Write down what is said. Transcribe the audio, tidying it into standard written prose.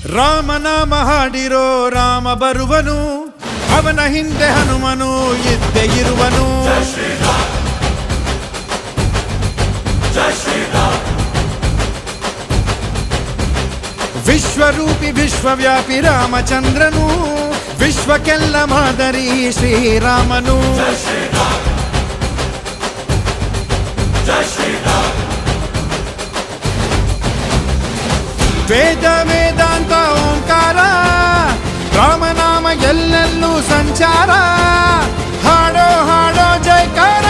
ರಾಮನಾಮ ಹಾಡಿರೋ ರಾಮ ಬರುವನು, ಅವನ ಹಿಂದೆ ಹನುಮನು ಇದ್ದೇ ಇರುವನು. ವಿಶ್ವರೂಪಿ ವಿಶ್ವವ್ಯಾಪಿ ರಾಮಚಂದ್ರನು, ವಿಶ್ವಕ್ಕೆಲ್ಲ ಮಾದರಿ ಶ್ರೀರಾಮನು. ವೇದ ವೇದಾಂತ ಓಂಕಾರ, ರಾಮನಾಮ ಎಲ್ಲೆಲ್ಲೂ ಸಂಚಾರ. ಹಾಡೋ ಹಾಡೋ ಜೈಕಾರ.